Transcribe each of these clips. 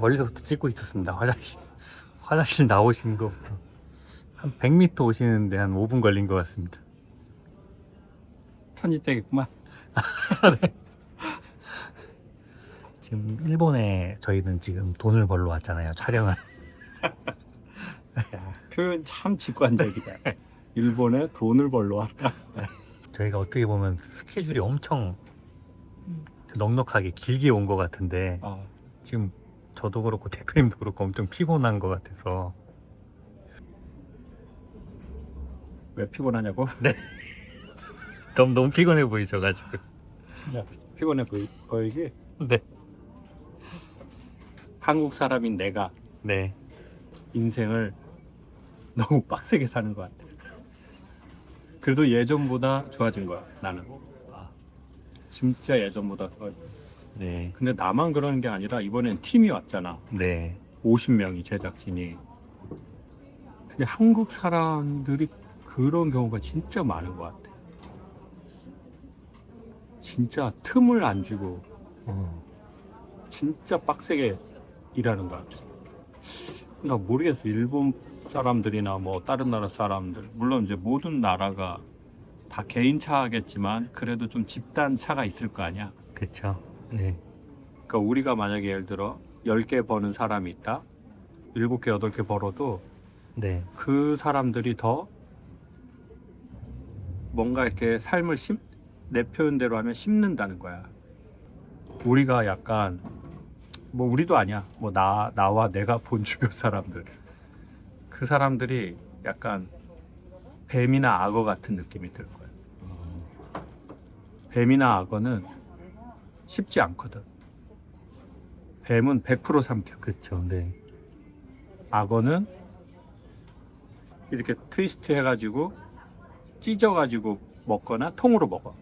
멀리서부터 찍고 있었습니다. 화장실 나오시는 것부터 한 100m 오시는데 한 5분 걸린 것 같습니다. 편집되겠구만. 지금 일본에 저희는 지금 돈을 벌러 왔잖아요. 촬영을. 야, 표현 참 직관적이다. 일본에 돈을 벌러 왔다. 저희가 어떻게 보면 스케줄이 엄청 넉넉하게 길게 온 것 같은데 지금 저도 그렇고 대표님도 그렇고 엄청 피곤한 것 같아서. 왜 피곤하냐고? 네. 너무 피곤해 보이셔가지고. 진짜 피곤해 보이지? 네. 한국 사람인 내가 네. 인생을 너무 빡세게 사는 것 같아. 그래도 예전보다 좋아진 거야, 나는. 진짜 예전보다 좋아진 거야. 네. 근데 나만 그러는 게 아니라 이번엔 팀이 왔잖아. 네. 50명이 제작진이. 근데 한국 사람들이 그런 경우가 진짜 많은 것 같아. 진짜 틈을 안 주고 진짜 빡세게 일하는 것 같아. 나 모르겠어. 일본 사람들이나 뭐 다른 나라 사람들, 물론 이제 모든 나라가 다 개인차겠지만 그래도 좀 집단차가 있을 거 아니야. 그쵸. 네. 그러니까 우리가 만약에 예를 들어 10개 버는 사람이 있다, 7개, 8개 벌어도 네. 그 사람들이 더 뭔가 이렇게 삶을 내 표현대로 하면 심는다는 거야. 우리가 약간 뭐 우리도 아니야. 뭐 나와 내가 본 주변 사람들, 그 사람들이 약간 뱀이나 악어 같은 느낌이 들 거야. 뱀이나 악어는 쉽지 않거든. 뱀은 100% 삼켜. 그쵸. 네. 악어는 이렇게 트위스트 해가지고 찢어가지고 먹거나 통으로 먹어.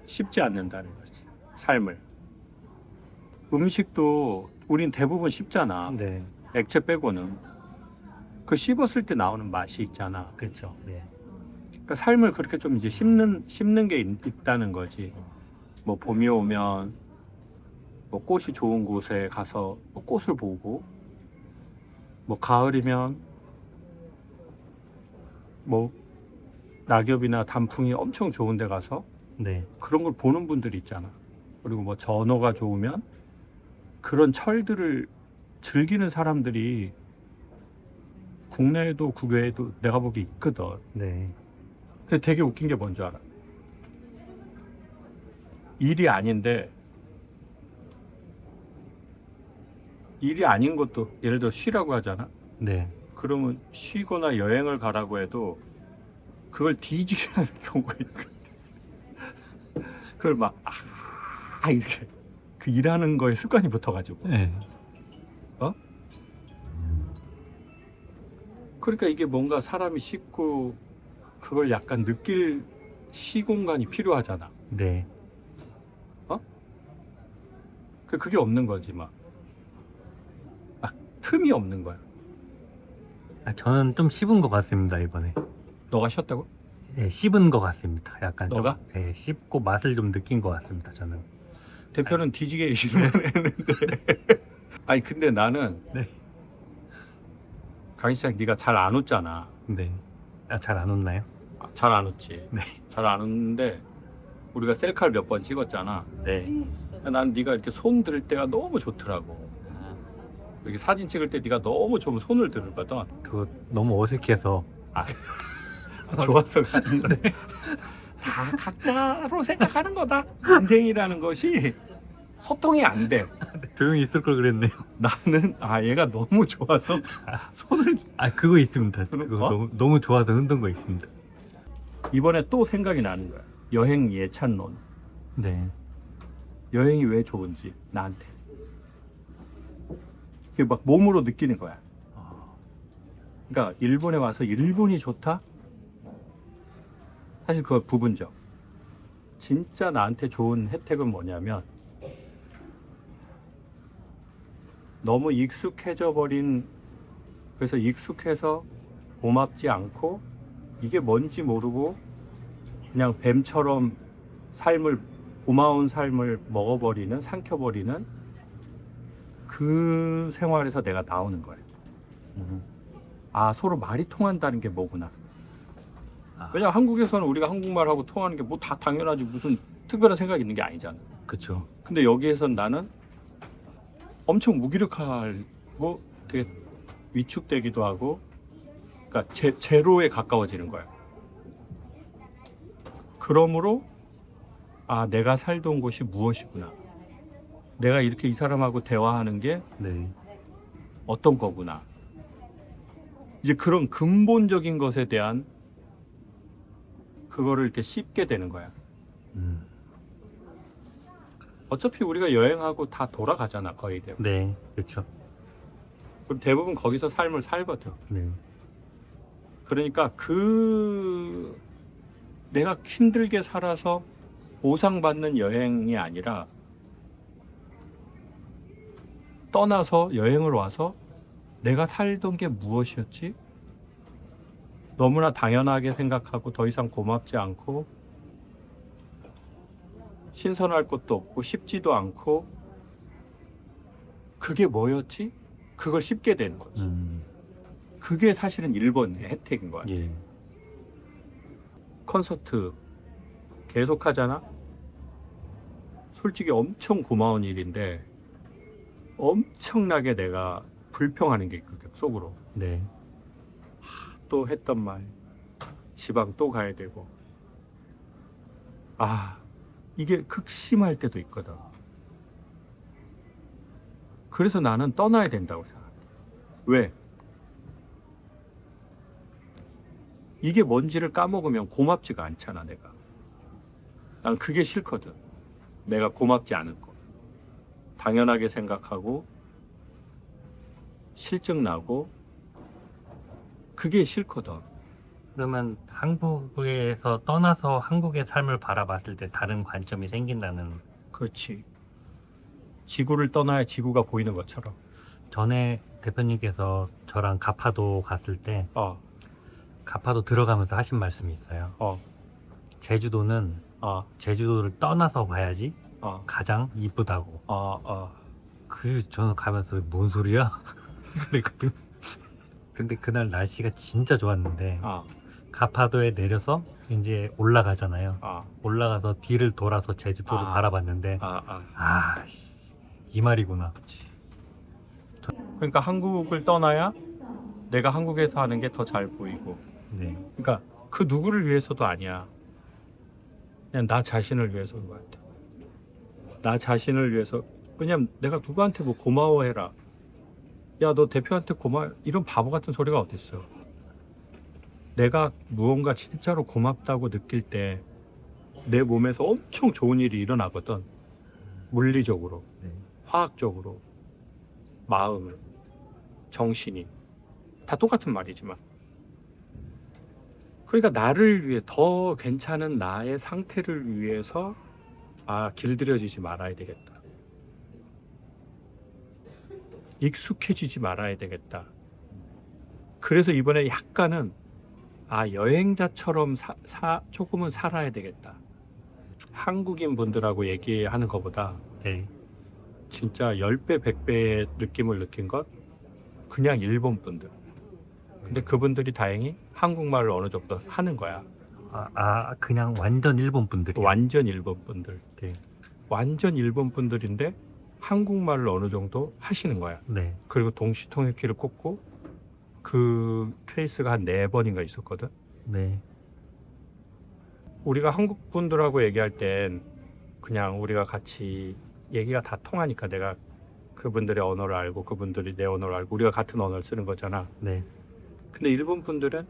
쉽지 않는다는 거지, 삶을. 음식도 우린 대부분 쉽잖아. 네. 액체 빼고는. 그 씹었을 때 나오는 맛이 있잖아. 그쵸. 네. 그러니까 삶을 그렇게 좀 이제 씹는 게 있다는 거지. 뭐 봄이 오면 뭐 꽃이 좋은 곳에 가서 뭐 꽃을 보고, 뭐 가을이면 뭐 낙엽이나 단풍이 엄청 좋은 데 가서 네. 그런 걸 보는 분들이 있잖아. 그리고 뭐 전어가 좋으면 그런 철들을 즐기는 사람들이 국내에도 국외에도 내가 보기 있거든. 네. 근데 되게 웃긴 게 뭔지 알아? 일이 아닌데, 일이 아닌 것도 예를 들어 쉬라고 하잖아. 네. 그러면 쉬거나 여행을 가라고 해도 그걸 뒤지게 하는 경우가 있거든. 그걸 막 이렇게 그 일하는 거에 습관이 붙어가지고. 네. 그러니까 이게 뭔가 사람이 쉬고 그걸 약간 느낄 시공간이 필요하잖아. 네. 그게 없는 거지. 막 틈이 없는 거야. 저는 좀 씹은 것 같습니다, 이번에. 너가 쉬었다고? 네, 씹은 것 같습니다. 약간 너가? 좀, 네, 씹고 맛을 좀 느낀 것 같습니다, 저는. 대표는 뒤지게 일을 했는데. 아니 근데 나는 네. 강희상 네가 잘 안 웃잖아. 네. 잘 안 웃나요? 잘 안 웃지. 네. 잘 안 웃는데 우리가 셀카를 몇 번 찍었잖아. 네. 난 네가 이렇게 손 들 때가 너무 좋더라고. 이렇게 사진 찍을 때 네가 너무 좀 손을 들거든. 그거 너무 어색해서. 좋아서 가는 거네. 다 각자로 생각하는 거다. 인생이라는 것이 소통이 안 돼. 조용히 있을 걸 그랬네요. 나는 얘가 너무 좋아서 손을. 그거 있습니다. 그거 어? 너무 좋아서 흔든 거 있습니다. 이번에 또 생각이 나는 거야. 여행 예찬론. 네. 여행이 왜 좋은지 나한테. 그게 막 몸으로 느끼는 거야. 그러니까 일본에 와서 일본이 좋다? 사실 그거 부분적. 진짜 나한테 좋은 혜택은 뭐냐면, 너무 익숙해져 버린, 그래서 익숙해서 고맙지 않고 이게 뭔지 모르고 그냥 뱀처럼 고마운 삶을 먹어버리는, 삼켜버리는 그 생활에서 내가 나오는 거예요. 아, 서로 말이 통한다는 게 뭐구나. 왜냐 한국에서는 우리가 한국말하고 통하는 게 뭐 다 당연하지, 무슨 특별한 생각이 있는 게 아니잖아. 그쵸. 근데 여기에선 나는 엄청 무기력하고 되게 위축되기도 하고, 그러니까 제로에 가까워지는 거야. 그러므로 아, 내가 살던 곳이 무엇이구나, 내가 이렇게 이 사람하고 대화하는 게 네. 어떤 거구나, 이제 그런 근본적인 것에 대한 그거를 이렇게 씹게 되는 거야. 어차피 우리가 여행하고 다 돌아가잖아, 거의 대부분. 네. 그쵸. 그리고 대부분 거기서 삶을 살거든. 네. 그러니까 내가 힘들게 살아서 보상받는 여행이 아니라 떠나서 여행을 와서 내가 살던 게 무엇이었지? 너무나 당연하게 생각하고 더 이상 고맙지 않고 신선할 것도 없고 쉽지도 않고, 그게 뭐였지? 그걸 씹게 되는 거지. 그게 사실은 일본의 혜택인 거야. 예. 콘서트 계속 하잖아? 솔직히 엄청 고마운 일인데 엄청나게 내가 불평하는 게 있거든, 속으로. 네. 또 했던 말, 지방 또 가야 되고, 아, 이게 극심할 때도 있거든. 그래서 나는 떠나야 된다고 생각해. 왜? 이게 뭔지를 까먹으면 고맙지가 않잖아, 내가. 난 그게 싫거든. 내가 고맙지 않은 거. 당연하게 생각하고 실증 나고 그게 싫거든. 그러면 한국에서 떠나서 한국의 삶을 바라봤을 때 다른 관점이 생긴다는. 그렇지. 지구를 떠나야 지구가 보이는 것처럼. 전에 대표님께서 저랑 가파도 갔을 때 어, 가파도 들어가면서 하신 말씀이 있어요. 제주도는 제주도를 떠나서 봐야지 가장 이쁘다고. 저는 가면서 뭔 소리야? 그랬거든. 근데 그날 날씨가 진짜 좋았는데 가파도에 내려서 이제 올라가잖아요. 올라가서 뒤를 돌아서 제주도를 바라봤는데 이 말이구나. 그러니까 한국을 떠나야 내가 한국에서 하는 게 더 잘 보이고. 네. 그러니까 그 누구를 위해서도 아니야. 그냥 나 자신을 위해서인 것 같아. 나 자신을 위해서. 왜냐면 내가 누구한테 뭐 고마워해라, 야 너 대표한테 고마워, 이런 바보 같은 소리가 어딨어. 내가 무언가 진짜로 고맙다고 느낄 때 내 몸에서 엄청 좋은 일이 일어나거든. 물리적으로, 네. 화학적으로, 마음, 정신이 다 똑같은 말이지만. 그러니까 나를 위해, 더 괜찮은 나의 상태를 위해서 길들여지지 말아야 되겠다. 익숙해지지 말아야 되겠다. 그래서 이번에 약간은 여행자처럼 조금은 살아야 되겠다. 한국인 분들하고 얘기하는 것보다 네. 진짜 10배, 100배의 느낌을 느낀 것 그냥 일본 분들. 근데 그분들이 다행히 한국말을 어느 정도 하는 거야. 그냥 완전 일본 분들이. 완전 일본 분들. 네. 완전 일본 분들인데 한국말을 어느 정도 하시는 거야. 네. 그리고 동시통역기를 꽂고 그 케이스가 한 4번인가 있었거든. 네. 우리가 한국 분들하고 얘기할 땐 그냥 우리가 같이 얘기가 다 통하니까 내가 그분들의 언어를 알고 그분들이 내 언어를 알고 우리가 같은 언어를 쓰는 거잖아. 네. 근데 일본 분들은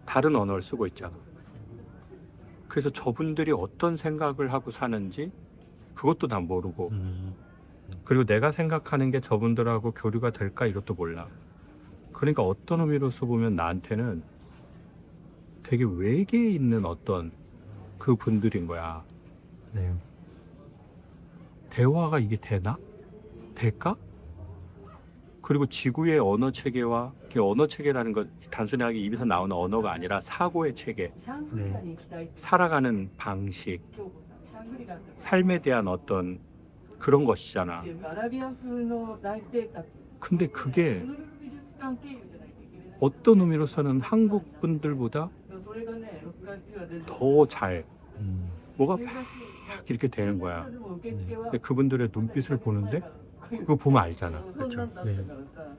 다른 언어를 쓰고 있잖아. 그래서 저분들이 어떤 생각을 하고 사는지 그것도 난 모르고, 그리고 내가 생각하는 게 저분들하고 교류가 될까 이것도 몰라. 그러니까 어떤 의미로서 보면 나한테는 되게 외계에 있는 어떤 그 분들인 거야. 네. 대화가 이게 되나? 될까? 그리고 지구의 언어 체계와, 그 언어 체계라는 건 단순하게 입에서 나오는 언어가 아니라 사고의 체계, 네. 살아가는 방식, 삶에 대한 어떤 그런 것이잖아. アラビア風の大邸宅 근데 그게 ルーブ美術館経由じゃないといけない。 어떤 의미로서는 한국 분들보다 それがね、6月は全然 더 잘 뭐가 10 막 月 이렇게 되는 거야. でも受付は 근데 그분들의 눈빛을 보는데 그거 보면 알잖아. そんなんだったからさ、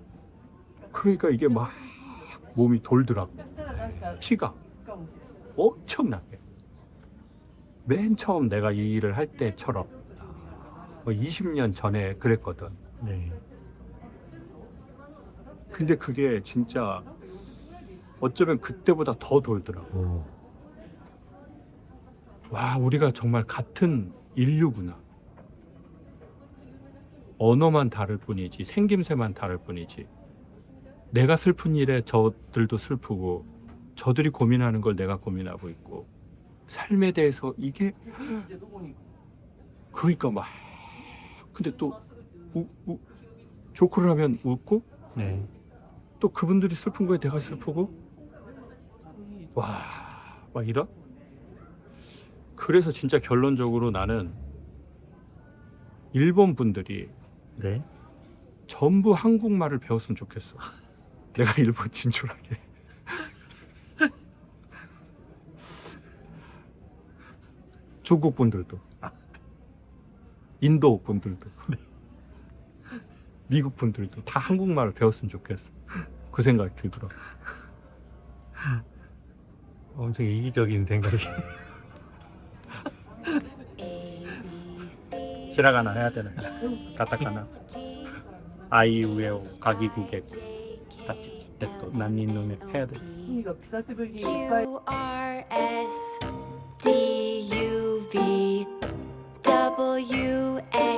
그러니까 이게 막 몸이 돌더라고. そしたらなんか 피가 かもしれない。 엄청나게. 맨 처음 내가 이 일을 할 때처럼 20년 전에 그랬거든. 네. 근데 그게 진짜 어쩌면 그때보다 더 돌더라고. 오. 와, 우리가 정말 같은 인류구나. 언어만 다를 뿐이지, 생김새만 다를 뿐이지. 내가 슬픈 일에 저들도 슬프고, 저들이 고민하는 걸 내가 고민하고 있고, 삶에 대해서 이게 現地でどこに 그러니까 막 근데 또 조크를 하면 웃고 네. 또 그분들이 슬픈 거에 내가 슬프고 와 막 이런. 그래서 진짜 결론적으로 나는 일본 분들이 네. 전부 한국말을 배웠으면 좋겠어. 내가 일본 진출하게. 중국 분들도, 인도 분들도, 미국 분들도 다 한국말을 배웠으면 좋겠어. 그 생각이 들더라고. 엄청 이기적인 생각이. 히라가나 해야 되나? 가타카나. 아이우에오 가기국에 또 난민눈에 해야 돼. とにかく久しぶりにいっぱい QRSTUVWX